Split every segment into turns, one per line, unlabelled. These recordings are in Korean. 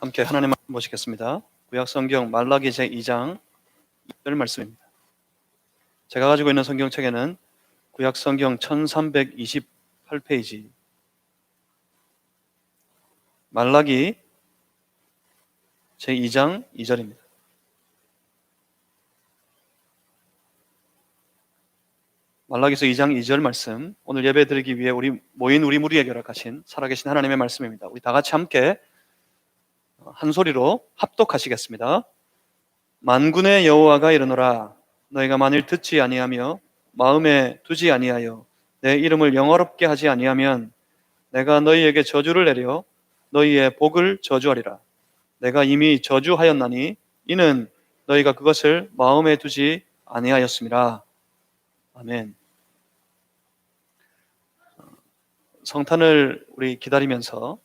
함께 하나님 말씀 보시겠습니다. 구약성경 말라기 제2장 1절 말씀입니다. 제가 가지고 있는 성경책에는 구약성경 1328페이지 말라기 제2장 2절입니다. 말라기서 2장 2절 말씀, 오늘 예배 드리기 위해 모인 우리 무리에게 허락하신 살아계신 하나님의 말씀입니다. 우리 다 같이 함께 한 소리로 합독하시겠습니다. 만군의 여호와가 이르노라, 너희가 만일 듣지 아니하며 마음에 두지 아니하여 내 이름을 영화롭게 하지 아니하면 내가 너희에게 저주를 내려 너희의 복을 저주하리라. 내가 이미 저주하였나니 이는 너희가 그것을 마음에 두지 아니하였음이라. 아멘. 성탄을 우리 기다리면서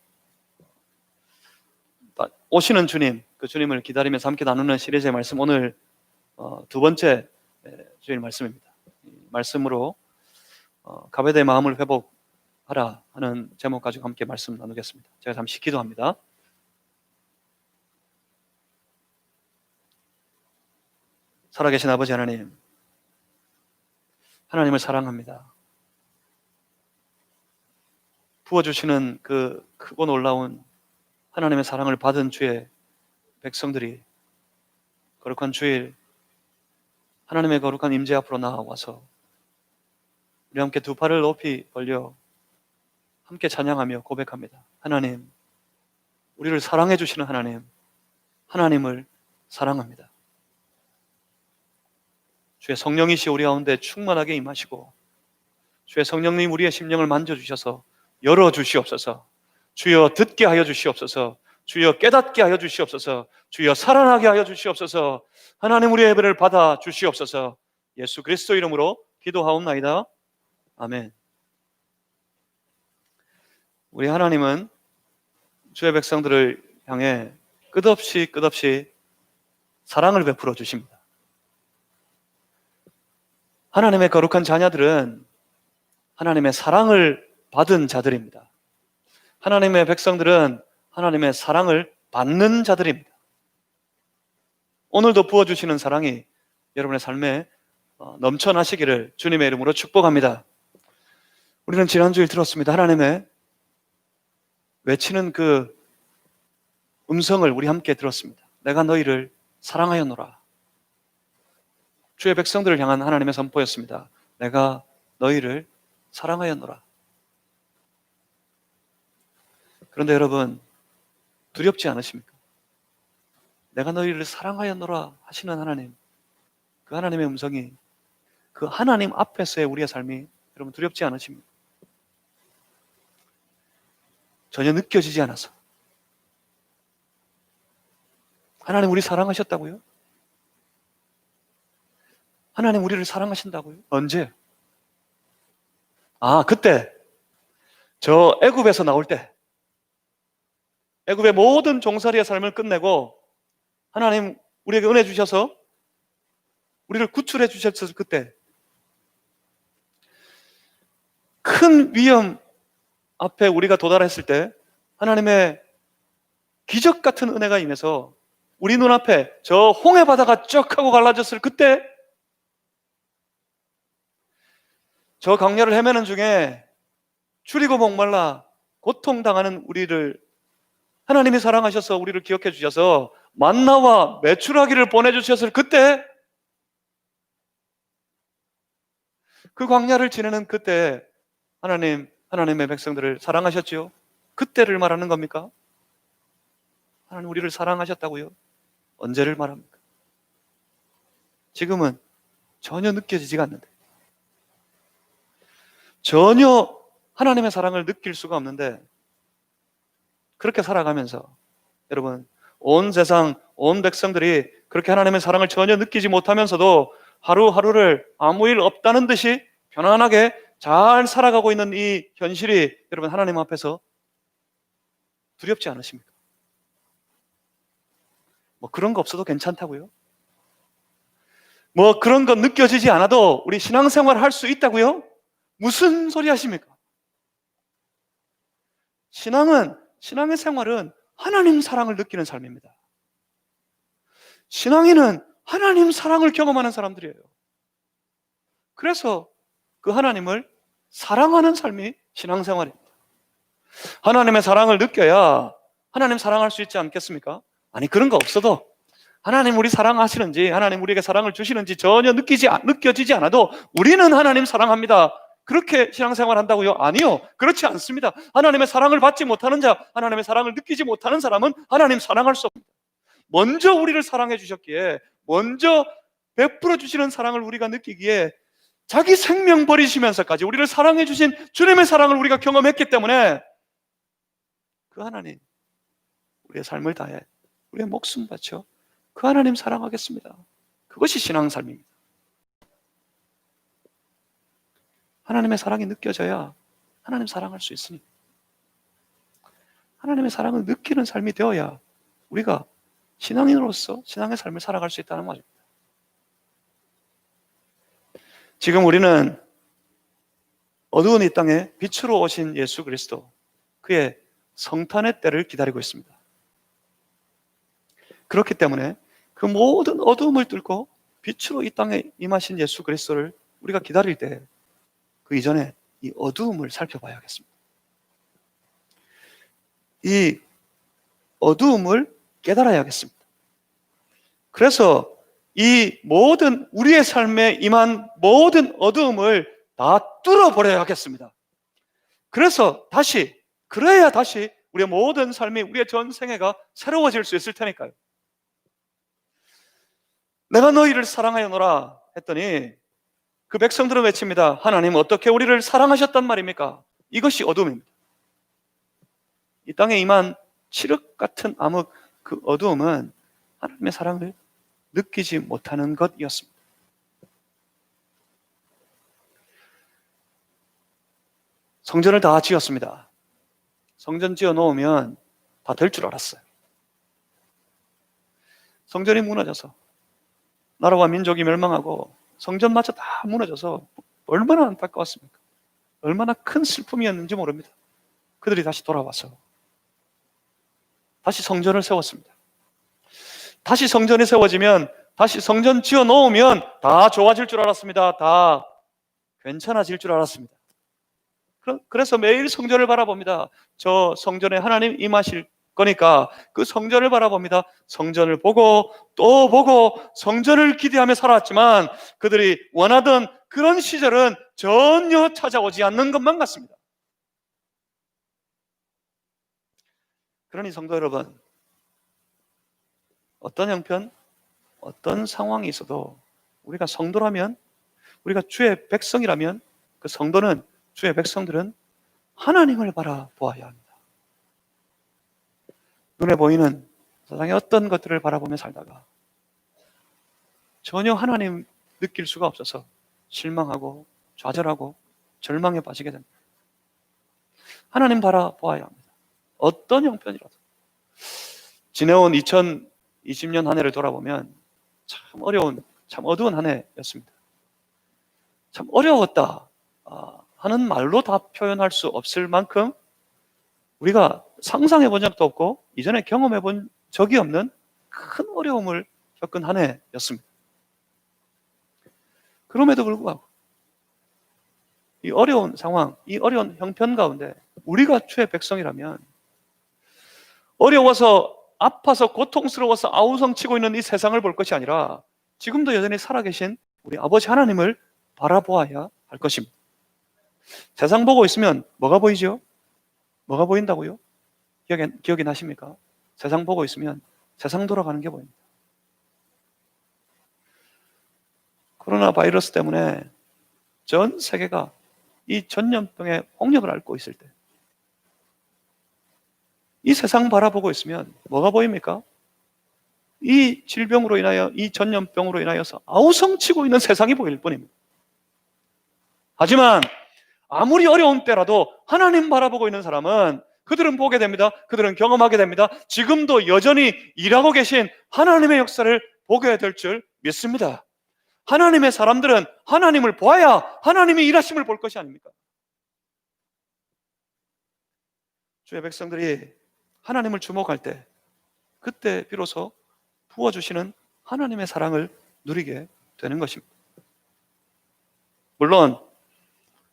오시는 주님, 그 주님을 기다리면서 함께 나누는 시리즈의 말씀, 오늘 두 번째 주일 말씀입니다. 말씀으로 가베드의 마음을 회복하라 하는 제목 가지고 함께 말씀 나누겠습니다. 제가 잠시 기도합니다. 살아계신 아버지 하나님, 하나님을 사랑합니다. 부어주시는 그 크고 놀라운 하나님의 사랑을 받은 주의 백성들이 거룩한 주일 하나님의 거룩한 임재 앞으로 나와서 우리 함께 두 팔을 높이 벌려 함께 찬양하며 고백합니다. 하나님, 우리를 사랑해 주시는 하나님, 하나님을 사랑합니다. 주의 성령이시 우리 가운데 충만하게 임하시고 주의 성령님 우리의 심령을 만져주셔서 열어주시옵소서. 주여 듣게 하여 주시옵소서. 주여 깨닫게 하여 주시옵소서. 주여 살아나게 하여 주시옵소서. 하나님 우리의 예배를 받아 주시옵소서. 예수 그리스도 이름으로 기도하옵나이다. 아멘. 우리 하나님은 주의 백성들을 향해 끝없이 사랑을 베풀어 주십니다. 하나님의 거룩한 자녀들은 하나님의 사랑을 받은 자들입니다. 하나님의 백성들은 하나님의 사랑을 받는 자들입니다. 오늘도 부어주시는 사랑이 여러분의 삶에 넘쳐나시기를 주님의 이름으로 축복합니다. 우리는 지난주에 들었습니다. 하나님의 외치는 그 음성을 우리 함께 들었습니다. 내가 너희를 사랑하였노라. 주의 백성들을 향한 하나님의 선포였습니다. 내가 너희를 사랑하였노라. 그런데 여러분, 두렵지 않으십니까? 내가 너희를 사랑하였노라 하시는 하나님, 그 하나님의 음성이 그 하나님 앞에서의 우리의 삶이 여러분 두렵지 않으십니까? 전혀 느껴지지 않아서. 하나님 우리 사랑하셨다고요? 하나님 우리를 사랑하신다고요? 언제? 그때 저 애굽에서 나올 때, 애굽의 모든 종살이의 삶을 끝내고 하나님 우리에게 은혜 주셔서 우리를 구출해 주셨을 그때, 큰 위험 앞에 우리가 도달했을 때 하나님의 기적 같은 은혜가 임해서 우리 눈앞에 저 홍해 바다가 쩍 하고 갈라졌을 그때, 저 강야를 헤매는 중에 추리고 목말라 고통당하는 우리를 하나님이 사랑하셔서 우리를 기억해 주셔서 만나와 메추라기를 보내주셨을 그때, 그 광야를 지내는 그때 하나님의 백성들을 사랑하셨지요? 그때를 말하는 겁니까? 하나님 우리를 사랑하셨다고요? 언제를 말합니까? 지금은 전혀 느껴지지가 않는데, 전혀 하나님의 사랑을 느낄 수가 없는데, 그렇게 살아가면서 여러분, 온 세상 온 백성들이 그렇게 하나님의 사랑을 전혀 느끼지 못하면서도 하루하루를 아무 일 없다는 듯이 편안하게 잘 살아가고 있는 이 현실이 여러분 하나님 앞에서 두렵지 않으십니까? 뭐 그런 거 없어도 괜찮다고요? 뭐 그런 거 느껴지지 않아도 우리 신앙생활을 할 수 있다고요? 무슨 소리 하십니까? 신앙의 생활은 하나님 사랑을 느끼는 삶입니다. 신앙인은 하나님 사랑을 경험하는 사람들이에요. 그래서 그 하나님을 사랑하는 삶이 신앙생활입니다. 하나님의 사랑을 느껴야 하나님 사랑할 수 있지 않겠습니까? 아니, 그런 거 없어도 하나님 우리 사랑하시는지, 하나님 우리에게 사랑을 주시는지 전혀 느껴지지 않아도 우리는 하나님 사랑합니다. 그렇게 신앙생활 한다고요? 아니요, 그렇지 않습니다. 하나님의 사랑을 받지 못하는 자, 하나님의 사랑을 느끼지 못하는 사람은 하나님 사랑할 수 없습니다. 먼저 우리를 사랑해 주셨기에, 먼저 베풀어 주시는 사랑을 우리가 느끼기에 자기 생명 버리시면서까지 우리를 사랑해 주신 주님의 사랑을 우리가 경험했기 때문에 그 하나님, 우리의 삶을 다해 우리의 목숨 바쳐 그 하나님 사랑하겠습니다. 그것이 신앙삶입니다. 하나님의 사랑이 느껴져야 하나님 사랑할 수 있으니, 하나님의 사랑을 느끼는 삶이 되어야 우리가 신앙인으로서 신앙의 삶을 살아갈 수 있다는 말입니다. 지금 우리는 어두운 이 땅에 빛으로 오신 예수 그리스도, 그의 성탄의 때를 기다리고 있습니다. 그렇기 때문에 그 모든 어두움을 뚫고 빛으로 이 땅에 임하신 예수 그리스도를 우리가 기다릴 때 그 이전에 이 어두움을 살펴봐야겠습니다. 이 어두움을 깨달아야겠습니다. 그래서 이 모든 우리의 삶에 임한 모든 어두움을 다 뚫어버려야겠습니다. 그래야 다시 우리의 모든 삶이, 우리의 전 생애가 새로워질 수 있을 테니까요. 내가 너희를 사랑하여노라 했더니 그 백성들은 외칩니다. 하나님 어떻게 우리를 사랑하셨단 말입니까? 이것이 어둠입니다. 이 땅에 임한 칠흑 같은 암흑, 그 어두움은 하나님의 사랑을 느끼지 못하는 것이었습니다. 성전을 다 지었습니다. 성전 지어 놓으면 다 될 줄 알았어요. 성전이 무너져서 나라와 민족이 멸망하고 성전마저 다 무너져서 얼마나 안타까웠습니까? 얼마나 큰 슬픔이었는지 모릅니다. 그들이 다시 돌아와서 다시 성전을 세웠습니다. 다시 성전이 세워지면, 다시 성전 지어 놓으면 다 좋아질 줄 알았습니다. 다 괜찮아질 줄 알았습니다. 그래서 매일 성전을 바라봅니다. 저 성전에 하나님 임하실 거니까 그 성전을 바라봅니다. 성전을 보고 또 보고 성전을 기대하며 살았지만 그들이 원하던 그런 시절은 전혀 찾아오지 않는 것만 같습니다. 그러니 성도 여러분, 어떤 형편, 어떤 상황이 있어도 우리가 성도라면, 우리가 주의 백성이라면, 그 성도는, 주의 백성들은 하나님을 바라보아야 합니다. 눈에 보이는 세상의 어떤 것들을 바라보며 살다가 전혀 하나님 느낄 수가 없어서 실망하고 좌절하고 절망에 빠지게 됩니다. 하나님 바라보아야 합니다. 어떤 형편이라도. 지내온 2020년 한 해를 돌아보면 참 어려운, 참 어두운 한 해였습니다. 참 어려웠다 하는 말로 다 표현할 수 없을 만큼 우리가 상상해 본 적도 없고 이전에 경험해 본 적이 없는 큰 어려움을 겪은 한 해였습니다. 그럼에도 불구하고 이 어려운 상황, 이 어려운 형편 가운데 우리가 주의 백성이라면 어려워서, 아파서, 고통스러워서 아우성치고 있는 이 세상을 볼 것이 아니라 지금도 여전히 살아계신 우리 아버지 하나님을 바라보아야 할 것입니다. 세상 보고 있으면 뭐가 보이죠? 뭐가 보인다고요? 기억이 나십니까? 세상 보고 있으면 세상 돌아가는 게 보입니다. 코로나 바이러스 때문에 전 세계가 이 전염병의 홍역을 앓고 있을 때 이 세상 바라보고 있으면 뭐가 보입니까? 이 질병으로 인하여, 이 전염병으로 인하여서 아우성치고 있는 세상이 보일 뿐입니다. 하지만 아무리 어려운 때라도 하나님 바라보고 있는 사람은 그들은 보게 됩니다. 그들은 경험하게 됩니다. 지금도 여전히 일하고 계신 하나님의 역사를 보게 될 줄 믿습니다. 하나님의 사람들은 하나님을 보아야 하나님의 일하심을 볼 것이 아닙니까? 주의 백성들이 하나님을 주목할 때 그때 비로소 부어주시는 하나님의 사랑을 누리게 되는 것입니다. 물론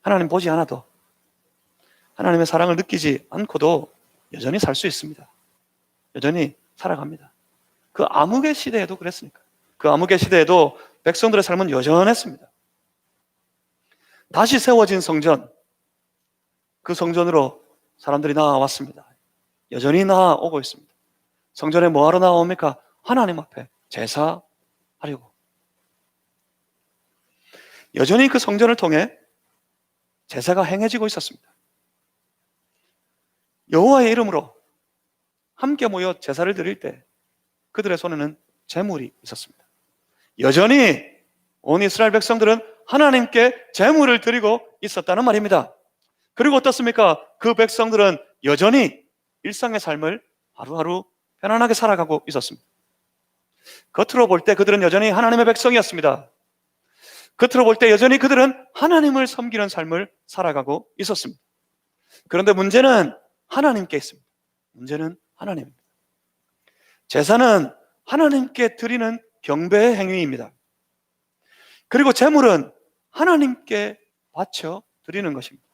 하나님 보지 않아도, 하나님의 사랑을 느끼지 않고도 여전히 살 수 있습니다. 여전히 살아갑니다. 그 암흑의 시대에도 그랬으니까. 그 암흑의 시대에도 백성들의 삶은 여전했습니다. 다시 세워진 성전, 그 성전으로 사람들이 나아왔습니다. 여전히 나아오고 있습니다. 성전에 뭐하러 나옵니까? 하나님 앞에 제사하려고. 여전히 그 성전을 통해 제사가 행해지고 있었습니다. 여호와의 이름으로 함께 모여 제사를 드릴 때 그들의 손에는 제물이 있었습니다. 여전히 온 이스라엘 백성들은 하나님께 제물을 드리고 있었다는 말입니다. 그리고 어떻습니까? 그 백성들은 여전히 일상의 삶을 하루하루 편안하게 살아가고 있었습니다. 겉으로 볼 때 그들은 여전히 하나님의 백성이었습니다. 겉으로 볼 때 여전히 그들은 하나님을 섬기는 삶을 살아가고 있었습니다. 그런데 문제는 하나님께 있습니다. 문제는 하나님입니다. 제사는 하나님께 드리는 경배의 행위입니다. 그리고 제물은 하나님께 바쳐 드리는 것입니다.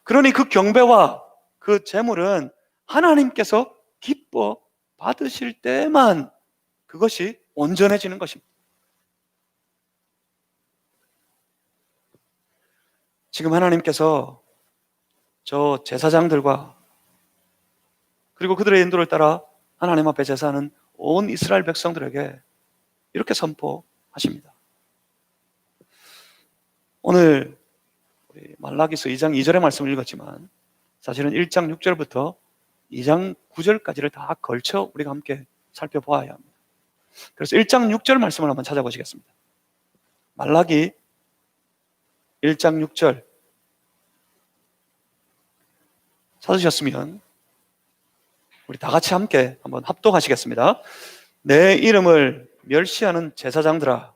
그러니 그 경배와 그 제물은 하나님께서 기뻐 받으실 때만 그것이 온전해지는 것입니다. 지금 하나님께서 저 제사장들과 그리고 그들의 인도를 따라 하나님 앞에 제사하는 온 이스라엘 백성들에게 이렇게 선포하십니다. 오늘 우리 말라기서 2장 2절의 말씀을 읽었지만 사실은 1장 6절부터 2장 9절까지를 다 걸쳐 우리가 함께 살펴보아야 합니다. 그래서 1장 6절 말씀을 한번 찾아보시겠습니다. 말라기 1장 6절 찾으셨으면 우리 다 같이 함께 한번 합독하시겠습니다. 내 이름을 멸시하는 제사장들아,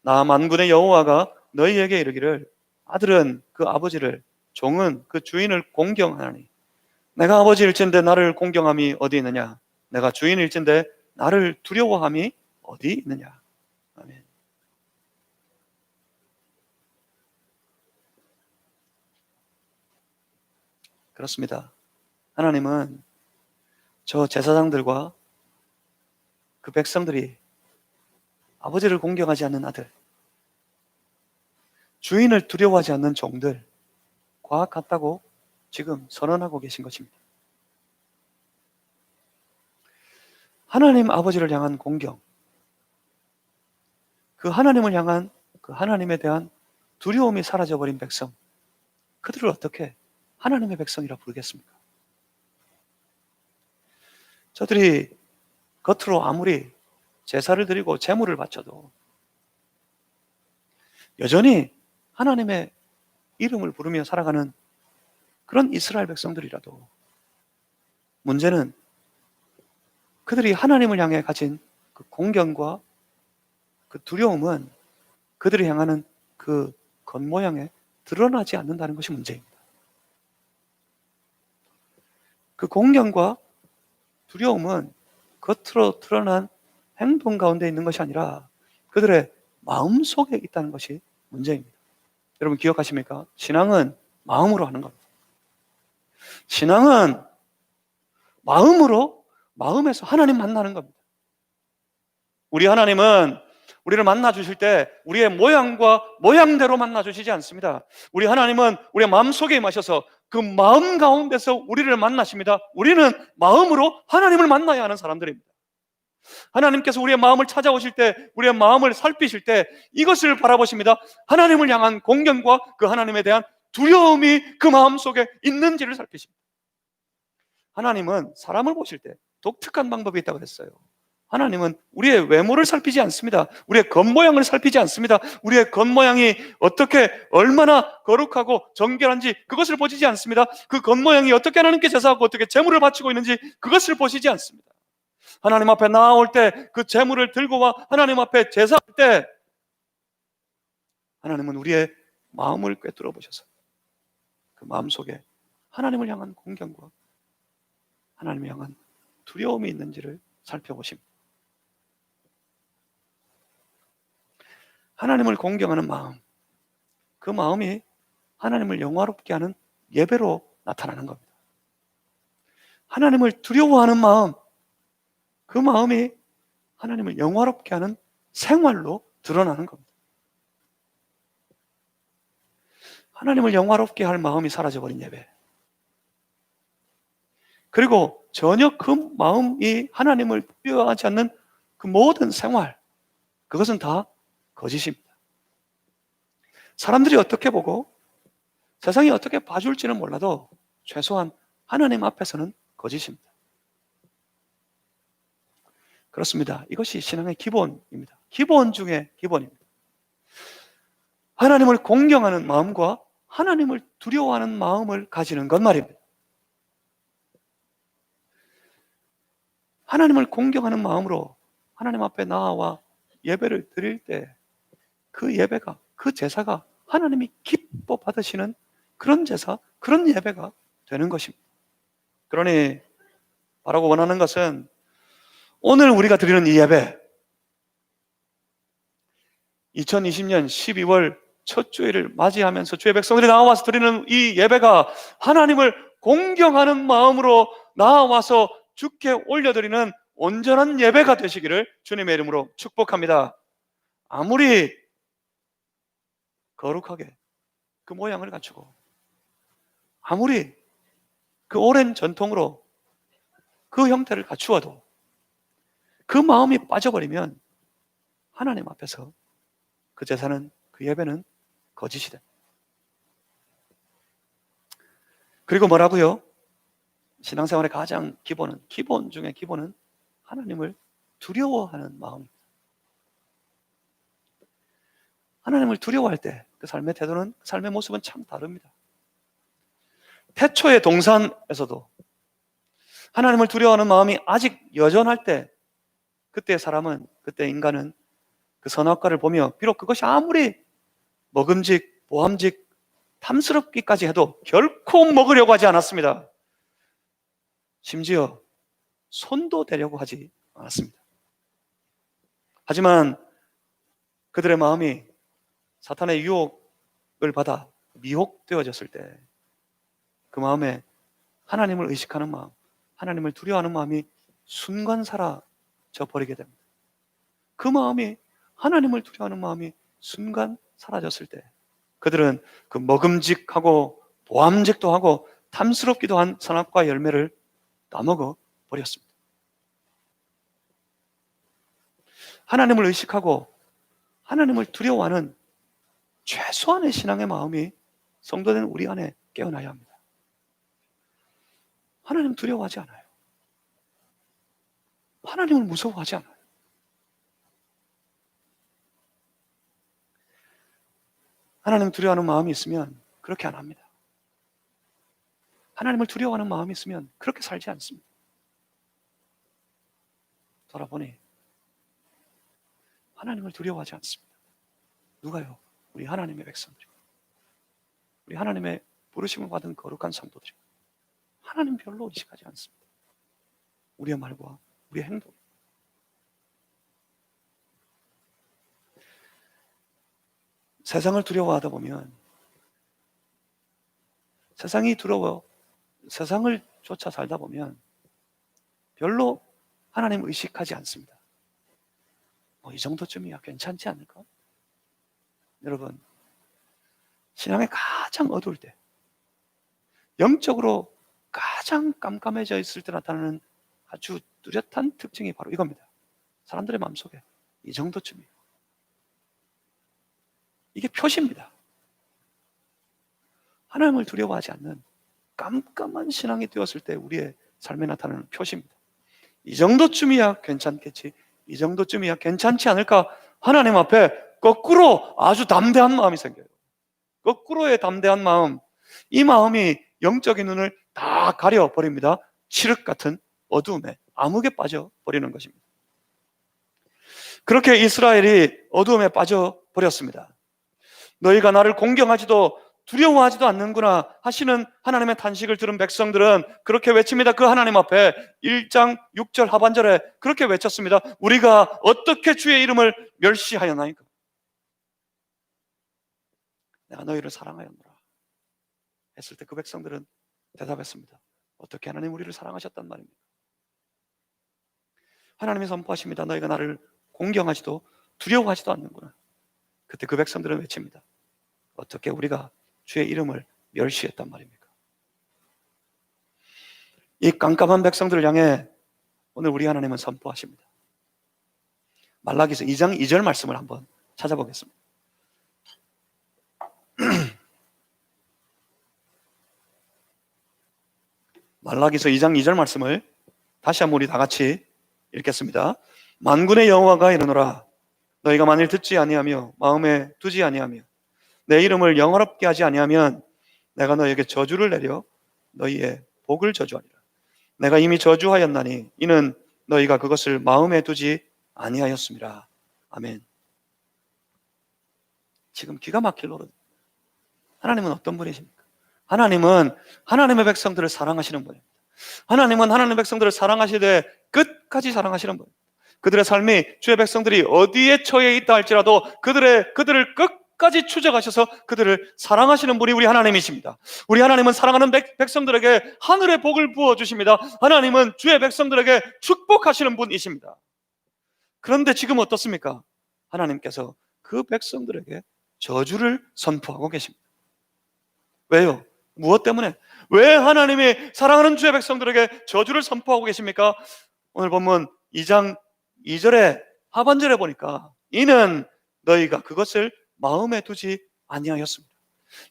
나 만군의 여호와가 너희에게 이르기를 아들은 그 아버지를, 종은 그 주인을 공경하나니 내가 아버지일진데 나를 공경함이 어디 있느냐? 내가 주인일진데 나를 두려워함이 어디 있느냐? 아멘. 그렇습니다. 하나님은 저 제사장들과 그 백성들이 아버지를 공경하지 않는 아들, 주인을 두려워하지 않는 종들과 같다고 지금 선언하고 계신 것입니다. 하나님 아버지를 향한 공경, 그 하나님을 향한 그 하나님에 대한 두려움이 사라져버린 백성, 그들을 어떻게 하나님의 백성이라 부르겠습니까? 저들이 겉으로 아무리 제사를 드리고 제물을 바쳐도 여전히 하나님의 이름을 부르며 살아가는 그런 이스라엘 백성들이라도 문제는 그들이 하나님을 향해 가진 그 공경과 그 두려움은 그들이 향하는 그 겉모양에 드러나지 않는다는 것이 문제입니다. 그 공경과 두려움은 겉으로 드러난 행동 가운데 있는 것이 아니라 그들의 마음 속에 있다는 것이 문제입니다. 여러분 기억하십니까? 신앙은 마음으로 하는 겁니다. 신앙은 마음으로, 마음에서 하나님 만나는 겁니다. 우리 하나님은 우리를 만나 주실 때 우리의 모양과 모양대로 만나 주시지 않습니다. 우리 하나님은 우리의 마음속에 임하셔서 그 마음 가운데서 우리를 만나십니다. 우리는 마음으로 하나님을 만나야 하는 사람들입니다. 하나님께서 우리의 마음을 찾아오실 때, 우리의 마음을 살피실 때 이것을 바라보십니다. 하나님을 향한 공경과 그 하나님에 대한 두려움이 그 마음속에 있는지를 살피십니다. 하나님은 사람을 보실 때 독특한 방법이 있다고 했어요. 하나님은 우리의 외모를 살피지 않습니다. 우리의 겉모양을 살피지 않습니다. 우리의 겉모양이 어떻게 얼마나 거룩하고 정결한지 그것을 보시지 않습니다. 그 겉모양이 어떻게 하나님께 제사하고 어떻게 제물을 바치고 있는지 그것을 보시지 않습니다. 하나님 앞에 나아올 때 그 제물을 들고 와 하나님 앞에 제사할 때 하나님은 우리의 마음을 꿰뚫어 보셔서 그 마음 속에 하나님을 향한 공경과 하나님을 향한 두려움이 있는지를 살펴보십니다. 하나님을 공경하는 마음, 그 마음이 하나님을 영화롭게 하는 예배로 나타나는 겁니다. 하나님을 두려워하는 마음, 그 마음이 하나님을 영화롭게 하는 생활로 드러나는 겁니다. 하나님을 영화롭게 할 마음이 사라져버린 예배, 그리고 전혀 그 마음이 하나님을 두려워하지 않는 그 모든 생활, 그것은 다 거짓입니다. 사람들이 어떻게 보고 세상이 어떻게 봐줄지는 몰라도 최소한 하나님 앞에서는 거짓입니다. 그렇습니다. 이것이 신앙의 기본입니다. 기본 중에 기본입니다. 하나님을 공경하는 마음과 하나님을 두려워하는 마음을 가지는 것 말입니다. 하나님을 공경하는 마음으로 하나님 앞에 나와 예배를 드릴 때 그 예배가, 그 제사가 하나님이 기뻐 받으시는 그런 제사, 그런 예배가 되는 것입니다. 그러니 바라고 원하는 것은 오늘 우리가 드리는 이 예배, 2020년 12월 첫 주일을 맞이하면서 주의 백성들이 나와서 드리는 이 예배가 하나님을 공경하는 마음으로 나와서 주께 올려드리는 온전한 예배가 되시기를 주님의 이름으로 축복합니다. 아무리 거룩하게 그 모양을 갖추고 아무리 그 오랜 전통으로 그 형태를 갖추어도 그 마음이 빠져버리면 하나님 앞에서 그 제사는, 그 예배는 거짓이 됩니다. 그리고 뭐라고요? 신앙생활의 가장 기본 중에 기본은 하나님을 두려워하는 마음입니다. 하나님을 두려워할 때 그 삶의 태도는, 그 삶의 모습은 참 다릅니다. 태초의 동산에서도 하나님을 두려워하는 마음이 아직 여전할 때, 그때 인간은 그 선악과를 보며 비록 그것이 아무리 먹음직, 보암직, 탐스럽기까지 해도 결코 먹으려고 하지 않았습니다. 심지어 손도 대려고 하지 않았습니다. 하지만 그들의 마음이 사탄의 유혹을 받아 미혹되어졌을 때 그 마음에 하나님을 의식하는 마음, 하나님을 두려워하는 마음이 순간 사라져 버리게 됩니다. 그 마음이, 하나님을 두려워하는 마음이 순간 사라졌을 때 그들은 그 먹음직하고 보암직도 하고 탐스럽기도 한 선악과 열매를 따먹어 버렸습니다. 하나님을 의식하고 하나님을 두려워하는 최소한의 신앙의 마음이 성도된 우리 안에 깨어나야 합니다. 하나님 두려워하지 않아요. 하나님을 무서워하지 않아요. 하나님 두려워하는 마음이 있으면 그렇게 안 합니다. 하나님을 두려워하는 마음이 있으면 그렇게 살지 않습니다. 돌아보니 하나님을 두려워하지 않습니다. 누가요? 우리 하나님의 백성들이, 우리 하나님의 부르심을 받은 거룩한 성도들이 하나님 별로 의식하지 않습니다. 우리의 말과 우리의 행동. 세상을 두려워하다 보면 세상이 두려워 세상을 쫓아 살다 보면 별로 하나님 의식하지 않습니다. 이 정도쯤이야 괜찮지 않을까? 여러분, 신앙에 가장 어두울 때, 영적으로 가장 깜깜해져 있을 때 나타나는 아주 뚜렷한 특징이 바로 이겁니다. 사람들의 마음속에 이 정도쯤이에요. 이게 표시입니다. 하나님을 두려워하지 않는 깜깜한 신앙이 되었을 때 우리의 삶에 나타나는 표시입니다. 이 정도쯤이야 괜찮겠지, 이 정도쯤이야 괜찮지 않을까? 하나님 앞에 거꾸로 아주 담대한 마음이 생겨요. 거꾸로의 담대한 마음, 이 마음이 영적인 눈을 다 가려버립니다. 칠흑 같은 어두움에 암흑에 빠져버리는 것입니다. 그렇게 이스라엘이 어두움에 빠져버렸습니다. 너희가 나를 공경하지도 두려워하지도 않는구나 하시는 하나님의 탄식을 들은 백성들은 그렇게 외칩니다. 그 하나님 앞에 1장 6절 하반절에 그렇게 외쳤습니다. 우리가 어떻게 주의 이름을 멸시하였나이까? 내가 너희를 사랑하였노라 했을 때 그 백성들은 대답했습니다. 어떻게 하나님 우리를 사랑하셨단 말입니까? 하나님이 선포하십니다. 너희가 나를 공경하지도 두려워하지도 않는구나. 그때 그 백성들은 외칩니다. 어떻게 우리가 주의 이름을 멸시했단 말입니까? 이 깜깜한 백성들을 향해 오늘 우리 하나님은 선포하십니다. 말라기서 2장 2절 말씀을 한번 찾아보겠습니다. 말라기서 2장 2절 말씀을 다시 한번 우리 다 같이 읽겠습니다. 만군의 여호와가 이르노라 너희가 만일 듣지 아니하며 마음에 두지 아니하며 내 이름을 영화롭게 하지 아니하면 내가 너희에게 저주를 내려 너희의 복을 저주하리라. 내가 이미 저주하였나니 이는 너희가 그것을 마음에 두지 아니하였습니다. 아멘. 지금 기가 막힐 노릇. 하나님은 어떤 분이십니까? 하나님은 하나님의 백성들을 사랑하시는 분입니다. 하나님은 하나님의 백성들을 사랑하시되 끝까지 사랑하시는 분. 그들의 삶이 주의 백성들이 어디에 처해 있다 할지라도 그들을 끝까지 추적하셔서 그들을 사랑하시는 분이 우리 하나님이십니다. 우리 하나님은 사랑하는 백성들에게 하늘의 복을 부어주십니다. 하나님은 주의 백성들에게 축복하시는 분이십니다. 그런데 지금 어떻습니까? 하나님께서 그 백성들에게 저주를 선포하고 계십니다. 왜요? 무엇 때문에? 왜 하나님이 사랑하는 주의 백성들에게 저주를 선포하고 계십니까? 오늘 본문 2장 2절에 하반절에 보니까 이는 너희가 그것을 마음에 두지 아니하였습니다.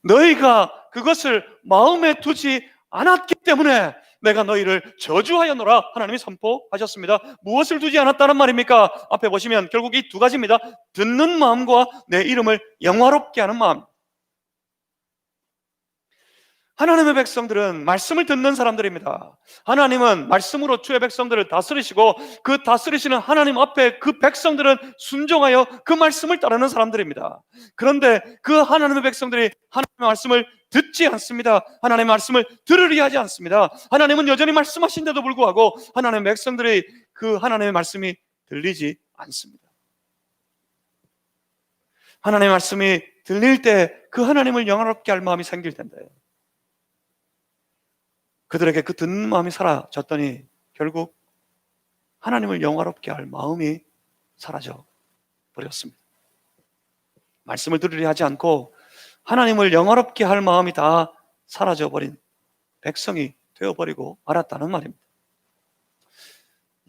너희가 그것을 마음에 두지 않았기 때문에 내가 너희를 저주하였노라 하나님이 선포하셨습니다. 무엇을 두지 않았다는 말입니까? 앞에 보시면 결국 이 두 가지입니다. 듣는 마음과 내 이름을 영화롭게 하는 마음. 하나님의 백성들은 말씀을 듣는 사람들입니다. 하나님은 말씀으로 주의 백성들을 다스리시고 그 다스리시는 하나님 앞에 그 백성들은 순종하여 그 말씀을 따르는 사람들입니다. 그런데 그 하나님의 백성들이 하나님의 말씀을 듣지 않습니다. 하나님의 말씀을 들으려 하지 않습니다. 하나님은 여전히 말씀하신데도 불구하고 하나님의 백성들이 그 하나님의 말씀이 들리지 않습니다. 하나님의 말씀이 들릴 때 그 하나님을 영화롭게 할 마음이 생길 텐데 그들에게 그 듣는 마음이 사라졌더니 결국 하나님을 영화롭게 할 마음이 사라져 버렸습니다. 말씀을 들으려 하지 않고 하나님을 영화롭게 할 마음이 다 사라져 버린 백성이 되어버리고 말았다는 말입니다.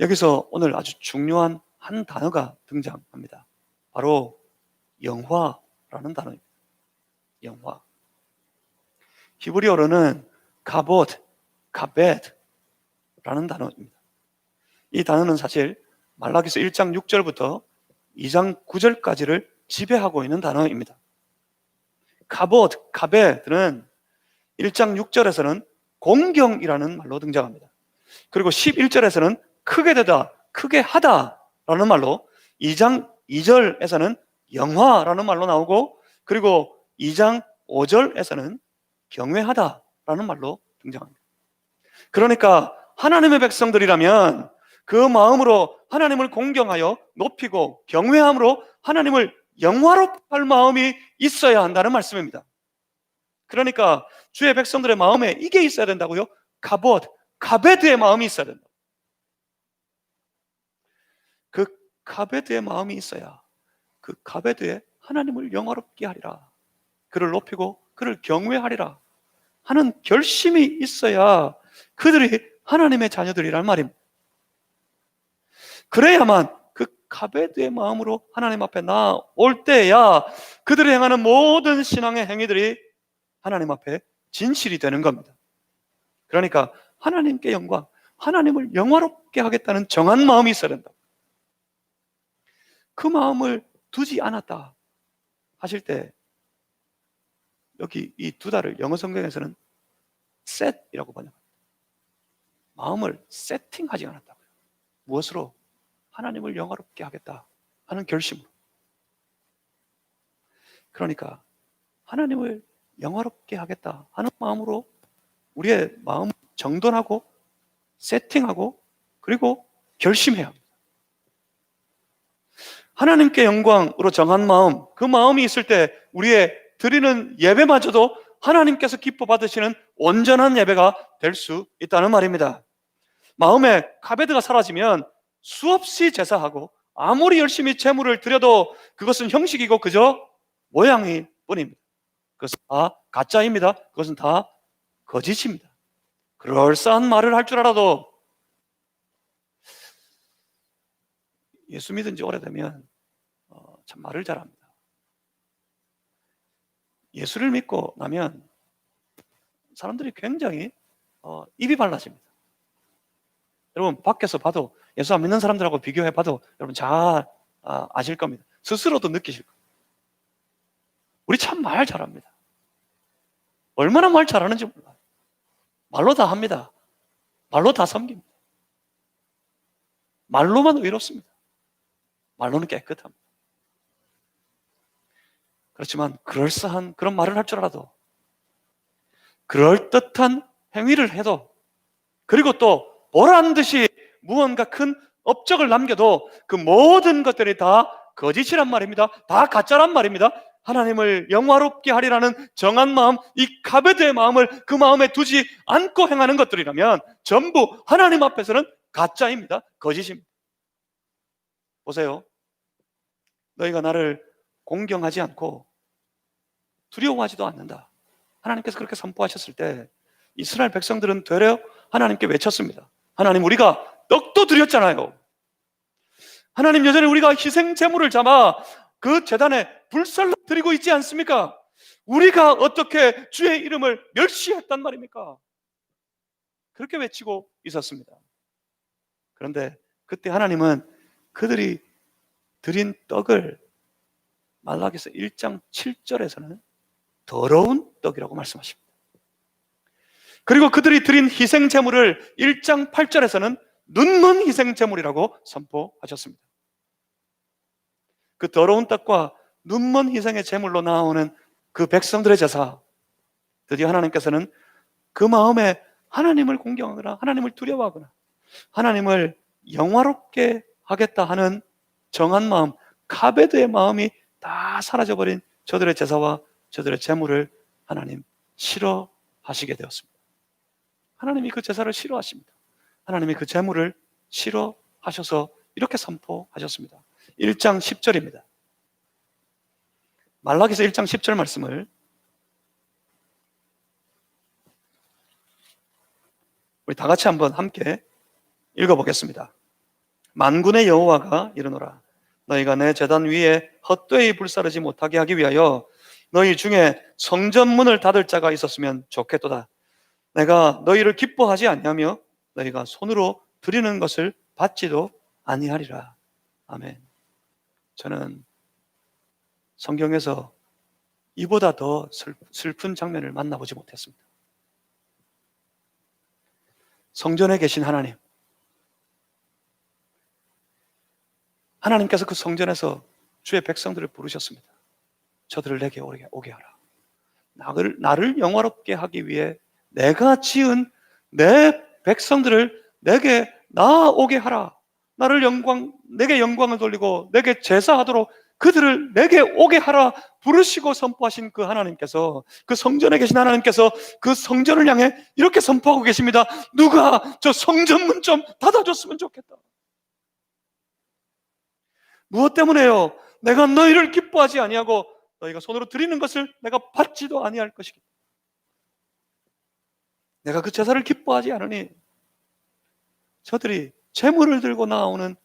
여기서 오늘 아주 중요한 한 단어가 등장합니다. 바로 영화라는 단어입니다. 영화. 히브리어로는 가벳라는 단어입니다. 이 단어는 사실 말라기서 1장 6절부터 2장 9절까지를 지배하고 있는 단어입니다. 가벳은 1장 6절에서는 공경이라는 말로 등장합니다. 그리고 11절에서는 크게 되다, 크게 하다라는 말로 2장 2절에서는 영화라는 말로 나오고 그리고 2장 5절에서는 경외하다라는 말로 등장합니다. 그러니까 하나님의 백성들이라면 그 마음으로 하나님을 공경하여 높이고 경외함으로 하나님을 영화롭게 할 마음이 있어야 한다는 말씀입니다. 그러니까 주의 백성들의 마음에 이게 있어야 된다고요? 가베드의 마음이 있어야 된다. 그 가베드의 마음이 있어야 그 가베드에 하나님을 영화롭게 하리라, 그를 높이고 그를 경외하리라 하는 결심이 있어야 그들이 하나님의 자녀들이란 말입니다. 그래야만 그 가베드의 마음으로 하나님 앞에 나올 때야 그들이 행하는 모든 신앙의 행위들이 하나님 앞에 진실이 되는 겁니다. 그러니까 하나님께 영광, 하나님을 영화롭게 하겠다는 정한 마음이 있어야 된다. 그 마음을 두지 않았다 하실 때 여기 이 두 달을 영어 성경에서는 set이라고 번역합니다. 마음을 세팅하지 않았다고요. 무엇으로? 하나님을 영화롭게 하겠다 하는 결심으로. 그러니까 하나님을 영화롭게 하겠다 하는 마음으로 우리의 마음 정돈하고 세팅하고 그리고 결심해야 합니다. 하나님께 영광으로 정한 마음, 그 마음이 있을 때 우리의 드리는 예배마저도 하나님께서 기뻐 받으시는 온전한 예배가 될 수 있다는 말입니다. 마음에 카베드가 사라지면 수없이 제사하고 아무리 열심히 제물을 드려도 그것은 형식이고 그저 모양일 뿐입니다. 그것은 다 가짜입니다. 그것은 다 거짓입니다. 그럴싸한 말을 할 줄 알아도 예수 믿은 지 오래되면 참 말을 잘합니다. 예수를 믿고 나면 사람들이 굉장히 입이 발라집니다. 여러분 밖에서 봐도 예수 안 믿는 사람들하고 비교해 봐도 여러분 잘 아실 겁니다. 스스로도 느끼실 겁니다. 우리 참 말 잘합니다. 얼마나 말 잘하는지 몰라요. 말로 다 합니다. 말로 다 섬깁니다. 말로만 의롭습니다. 말로는 깨끗합니다. 그렇지만 그럴싸한 그런 말을 할 줄 알아도 그럴듯한 행위를 해도 그리고 또 보란 듯이 무언가 큰 업적을 남겨도 그 모든 것들이 다 거짓이란 말입니다. 다 가짜란 말입니다. 하나님을 영화롭게 하리라는 정한 마음, 이 카베드의 마음을 그 마음에 두지 않고 행하는 것들이라면 전부 하나님 앞에서는 가짜입니다. 거짓입니다. 보세요. 너희가 나를 공경하지 않고 두려워하지도 않는다. 하나님께서 그렇게 선포하셨을 때 이스라엘 백성들은 되려 하나님께 외쳤습니다. 하나님, 우리가 떡도 드렸잖아요. 하나님, 여전히 우리가 희생 제물을 잡아 그 제단에 불살로 드리고 있지 않습니까? 우리가 어떻게 주의 이름을 멸시했단 말입니까? 그렇게 외치고 있었습니다. 그런데 그때 하나님은 그들이 드린 떡을 말라기서 1장 7절에서는 더러운 떡이라고 말씀하십니다. 그리고 그들이 드린 희생 제물을 1장 8절에서는 눈먼 희생 제물이라고 선포하셨습니다. 그 더러운 떡과 눈먼 희생의 제물로 나오는 그 백성들의 제사, 드디어 하나님께서는 그 마음에 하나님을 공경하거나 하나님을 두려워하거나 하나님을 영화롭게 하겠다 하는 정한 마음, 카베드의 마음이 다 사라져버린 저들의 제사와 저들의 제물을 하나님 싫어하시게 되었습니다. 하나님이 그 제사를 싫어하십니다. 하나님이 그 제물을 싫어하셔서 이렇게 선포하셨습니다. 1장 10절입니다. 말라기서 1장 10절 말씀을 우리 다 같이 한번 함께 읽어보겠습니다. 만군의 여호와가 이르노라. 너희가 내 제단 위에 헛되이 불사르지 못하게 하기 위하여 너희 중에 성전문을 닫을 자가 있었으면 좋겠도다. 내가 너희를 기뻐하지 아니하며 너희가 손으로 드리는 것을 받지도 아니하리라. 아멘. 저는 성경에서 이보다 더 슬픈 장면을 만나보지 못했습니다. 성전에 계신 하나님, 하나님께서 그 성전에서 주의 백성들을 부르셨습니다. 저들을 내게 오게 하라. 나를 영화롭게 하기 위해 내가 지은 내 백성들을 내게 나오게 하라. 내게 영광을 돌리고 내게 제사하도록 그들을 내게 오게 하라 부르시고 선포하신 그 하나님께서, 그 성전에 계신 하나님께서 그 성전을 향해 이렇게 선포하고 계십니다. 누가 저 성전문 좀 닫아줬으면 좋겠다. 무엇 때문에요? 내가 너희를 기뻐하지 아니하고 너희가 손으로 드리는 것을 내가 받지도 아니할 것이겠다. 내가 그 제사를 기뻐하지 않으니 저들이 제물을 들고 나오는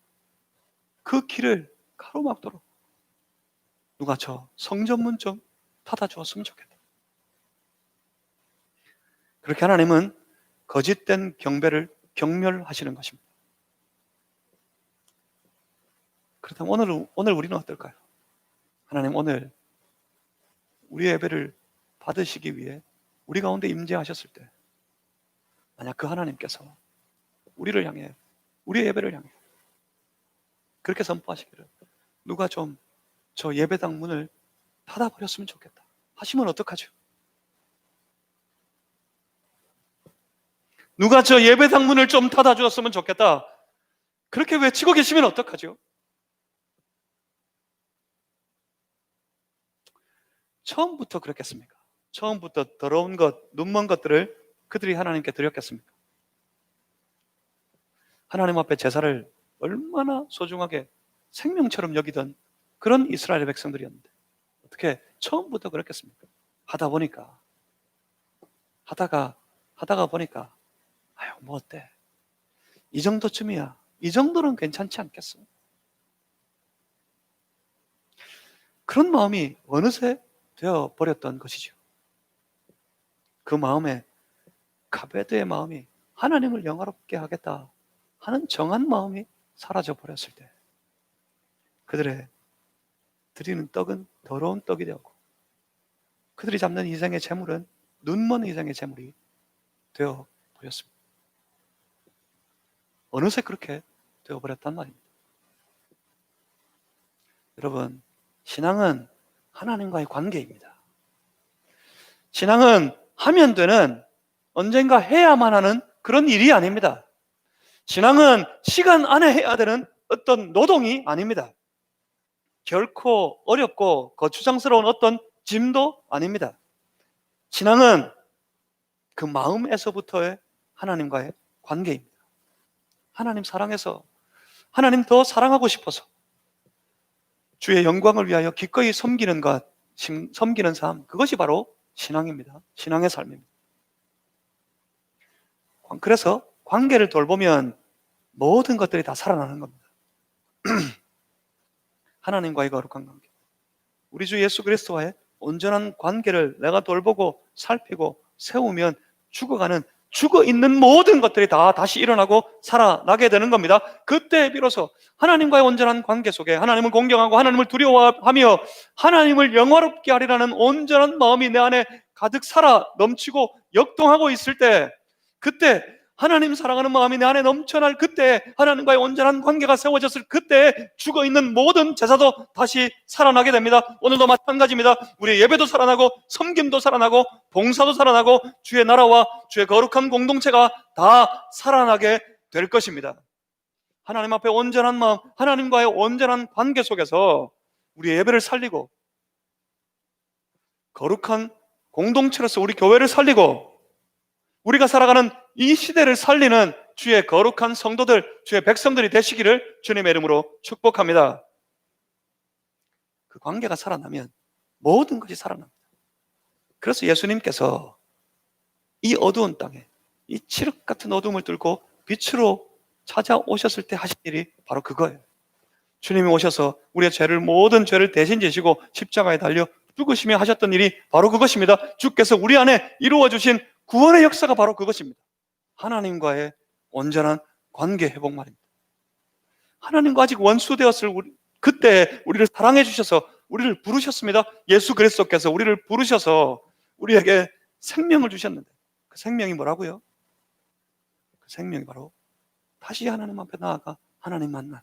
그 길을 가로막도록 누가 저 성전문 좀 닫아주었으면 좋겠다. 그렇게 하나님은 거짓된 경배를 경멸하시는 것입니다. 그렇다면 오늘 우리는 어떨까요? 하나님, 오늘 우리의 예배를 받으시기 위해 우리 가운데 임재하셨을 때 만약 그 하나님께서 우리를 향해, 우리의 예배를 향해 그렇게 선포하시기를, 누가 좀 저 예배당 문을 닫아버렸으면 좋겠다 하시면 어떡하죠? 누가 저 예배당 문을 좀 닫아주었으면 좋겠다. 그렇게 외치고 계시면 어떡하죠? 처음부터 그랬겠습니까? 처음부터 더러운 것, 눈먼 것들을 그들이 하나님께 드렸겠습니까? 하나님 앞에 제사를 얼마나 소중하게 생명처럼 여기던 그런 이스라엘 백성들이었는데 어떻게 처음부터 그랬겠습니까? 하다 보니까 하다가 보니까 아유 뭐 어때? 이 정도쯤이야. 이 정도는 괜찮지 않겠어? 그런 마음이 어느새 되어 버렸던 것이죠. 그 마음에 가베드의 마음이 하나님을 영화롭게 하겠다 하는 정한 마음이 사라져 버렸을 때 그들의 드리는 떡은 더러운 떡이 되었고 그들이 잡는 희생의 제물은 눈먼 희생의 제물이 되어 버렸습니다. 어느새 그렇게 되어 버렸단 말입니다. 여러분, 신앙은 하나님과의 관계입니다. 신앙은 하면 되는, 언젠가 해야만 하는 그런 일이 아닙니다. 신앙은 시간 안에 해야 되는 어떤 노동이 아닙니다. 결코 어렵고 거추장스러운 어떤 짐도 아닙니다. 신앙은 그 마음에서부터의 하나님과의 관계입니다. 하나님 사랑해서, 하나님 더 사랑하고 싶어서 주의 영광을 위하여 기꺼이 섬기는 것, 섬기는 삶, 그것이 바로 신앙입니다. 신앙의 삶입니다. 그래서 관계를 돌보면 모든 것들이 다 살아나는 겁니다. 하나님과의 거룩한 관계, 우리 주 예수 그리스도와의 온전한 관계를 내가 돌보고 살피고 세우면 죽어있는 모든 것들이 다 다시 일어나고 살아나게 되는 겁니다. 그때 비로소 하나님과의 온전한 관계 속에 하나님을 공경하고 하나님을 두려워하며 하나님을 영화롭게 하리라는 온전한 마음이 내 안에 가득 살아 넘치고 역동하고 있을 때, 그때 하나님 사랑하는 마음이 내 안에 넘쳐날 그때, 하나님과의 온전한 관계가 세워졌을 그때 죽어있는 모든 제사도 다시 살아나게 됩니다. 오늘도 마찬가지입니다. 우리의 예배도 살아나고 섬김도 살아나고 봉사도 살아나고 주의 나라와 주의 거룩한 공동체가 다 살아나게 될 것입니다. 하나님 앞에 온전한 마음, 하나님과의 온전한 관계 속에서 우리의 예배를 살리고 거룩한 공동체로서 우리 교회를 살리고 우리가 살아가는 이 시대를 살리는 주의 거룩한 성도들, 주의 백성들이 되시기를 주님의 이름으로 축복합니다. 그 관계가 살아나면 모든 것이 살아납니다. 그래서 예수님께서 이 어두운 땅에 이 칠흑 같은 어둠을 뚫고 빛으로 찾아오셨을 때 하신 일이 바로 그거예요. 주님이 오셔서 우리의 모든 죄를 대신 지시고 십자가에 달려 죽으시며 하셨던 일이 바로 그것입니다. 주께서 우리 안에 이루어 주신 구원의 역사가 바로 그것입니다. 하나님과의 온전한 관계 회복 말입니다. 하나님과 아직 원수되었을 그때 우리를 사랑해 주셔서 우리를 부르셨습니다. 예수 그리스도께서 우리를 부르셔서 우리에게 생명을 주셨는데 그 생명이 뭐라고요? 그 생명이 바로 다시 하나님 앞에 나아가 하나님 만난,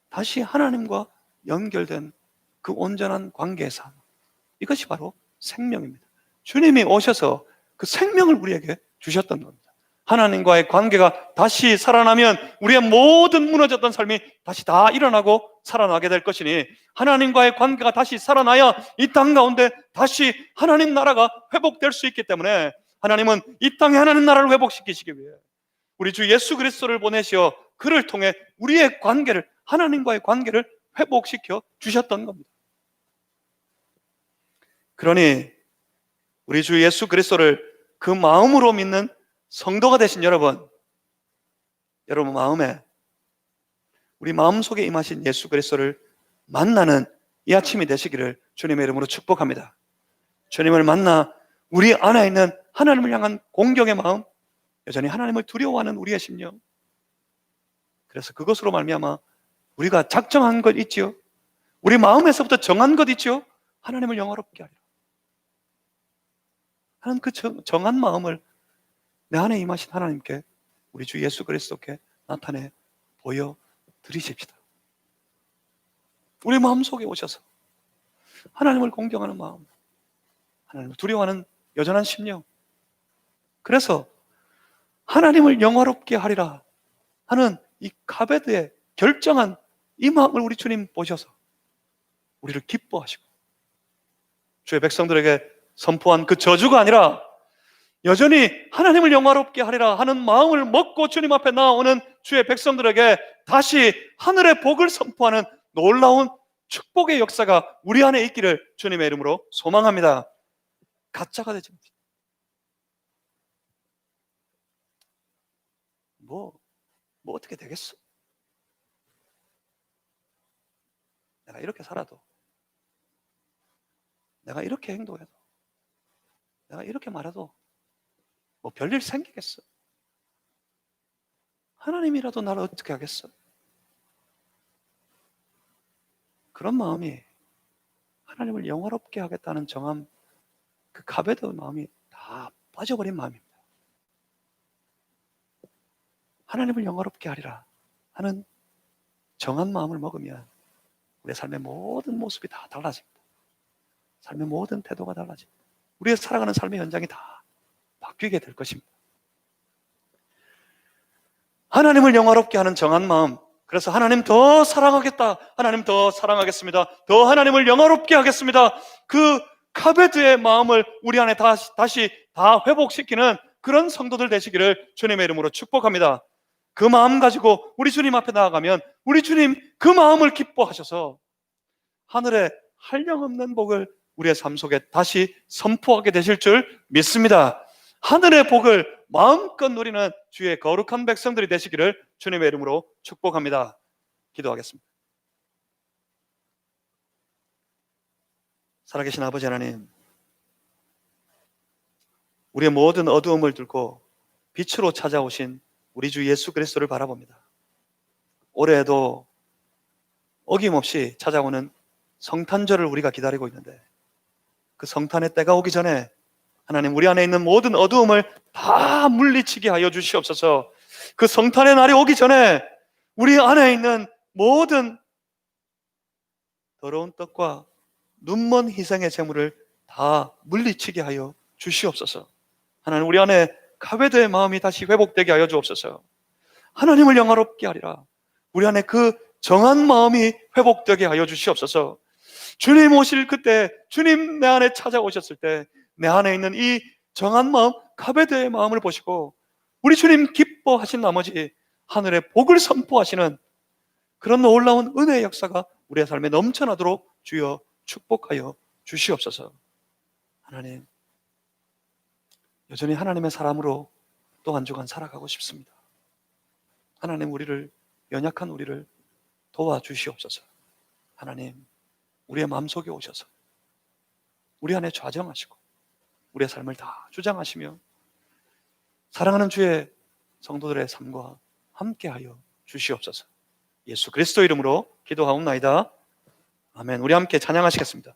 다시 하나님과 연결된 그 온전한 관계의 삶, 이것이 바로 생명입니다. 주님이 오셔서 그 생명을 우리에게 주셨던 겁니다. 하나님과의 관계가 다시 살아나면 우리의 모든 무너졌던 삶이 다시 다 일어나고 살아나게 될 것이니, 하나님과의 관계가 다시 살아나야 이 땅 가운데 다시 하나님 나라가 회복될 수 있기 때문에 하나님은 이 땅에 하나님 나라를 회복시키시기 위해 우리 주 예수 그리스도를 보내시어 그를 통해 우리의 관계를, 하나님과의 관계를 회복시켜 주셨던 겁니다. 그러니 우리 주 예수 그리스도를 그 마음으로 믿는 성도가 되신 여러분 마음에, 우리 마음속에 임하신 예수 그리스도를 만나는 이 아침이 되시기를 주님의 이름으로 축복합니다. 주님을 만나 우리 안에 있는 하나님을 향한 공경의 마음, 여전히 하나님을 두려워하는 우리의 심령, 그래서 그것으로 말미암아 우리가 작정한 것 있지요, 우리 마음에서부터 정한 것 있지요, 하나님을 영화롭게 하리라 하는 그 정한 마음을 내 안에 임하신 하나님께, 우리 주 예수 그리스도께 나타내 보여드리십시다. 우리 마음속에 오셔서 하나님을 공경하는 마음, 하나님을 두려워하는 여전한 심령, 그래서 하나님을 영화롭게 하리라 하는 이 카베드의 결정한 이 마음을 우리 주님 보셔서 우리를 기뻐하시고 주의 백성들에게 선포한 그 저주가 아니라 여전히 하나님을 영화롭게 하리라 하는 마음을 먹고 주님 앞에 나오는 주의 백성들에게 다시 하늘의 복을 선포하는 놀라운 축복의 역사가 우리 안에 있기를 주님의 이름으로 소망합니다. 가짜가 되지 마십시오. 뭐 어떻게 되겠어? 내가 이렇게 살아도, 내가 이렇게 행동해도, 내가 이렇게 말해도 뭐 별일 생기겠어? 하나님이라도 나를 어떻게 하겠어? 그런 마음이 하나님을 영화롭게 하겠다는 정함, 그 카베드 마음이 다 빠져버린 마음입니다. 하나님을 영화롭게 하리라 하는 정한 마음을 먹으면 우리의 삶의 모든 모습이 다 달라집니다. 삶의 모든 태도가 달라집니다. 우리의 살아가는 삶의 현장이 다 바뀌게 될 것입니다. 하나님을 영화롭게 하는 정한 마음, 그래서 하나님 더 사랑하겠다, 하나님 더 사랑하겠습니다, 더 하나님을 영화롭게 하겠습니다, 그 카베드의 마음을 우리 안에 다시 다 회복시키는 그런 성도들 되시기를 주님의 이름으로 축복합니다. 그 마음 가지고 우리 주님 앞에 나아가면 우리 주님 그 마음을 기뻐하셔서 하늘에 한량없는 복을 우리의 삶 속에 다시 선포하게 되실 줄 믿습니다. 하늘의 복을 마음껏 누리는 주의 거룩한 백성들이 되시기를 주님의 이름으로 축복합니다. 기도하겠습니다. 살아계신 아버지 하나님, 우리의 모든 어두움을 들고 빛으로 찾아오신 우리 주 예수 그리스도를 바라봅니다. 올해에도 어김없이 찾아오는 성탄절을 우리가 기다리고 있는데 그 성탄의 때가 오기 전에 하나님, 우리 안에 있는 모든 어두움을 다 물리치게 하여 주시옵소서. 그 성탄의 날이 오기 전에 우리 안에 있는 모든 더러운 떡과 눈먼 희생의 제물을 다 물리치게 하여 주시옵소서. 하나님, 우리 안에 카베드의 마음이 다시 회복되게 하여 주옵소서. 하나님을 영화롭게 하리라, 우리 안에 그 정한 마음이 회복되게 하여 주시옵소서. 주님 오실 그때, 주님 내 안에 찾아오셨을 때 내 안에 있는 이 정한 마음, 카베드의 마음을 보시고 우리 주님 기뻐하신 나머지 하늘의 복을 선포하시는 그런 놀라운 은혜의 역사가 우리의 삶에 넘쳐나도록 주여 축복하여 주시옵소서. 하나님, 여전히 하나님의 사람으로 또 한 주간 살아가고 싶습니다. 하나님, 연약한 우리를 도와주시옵소서. 하나님, 우리의 마음속에 오셔서 우리 안에 좌정하시고 우리의 삶을 다 주장하시며 사랑하는 주의 성도들의 삶과 함께하여 주시옵소서. 예수 그리스도 이름으로 기도하옵나이다. 아멘. 우리 함께 찬양하시겠습니다.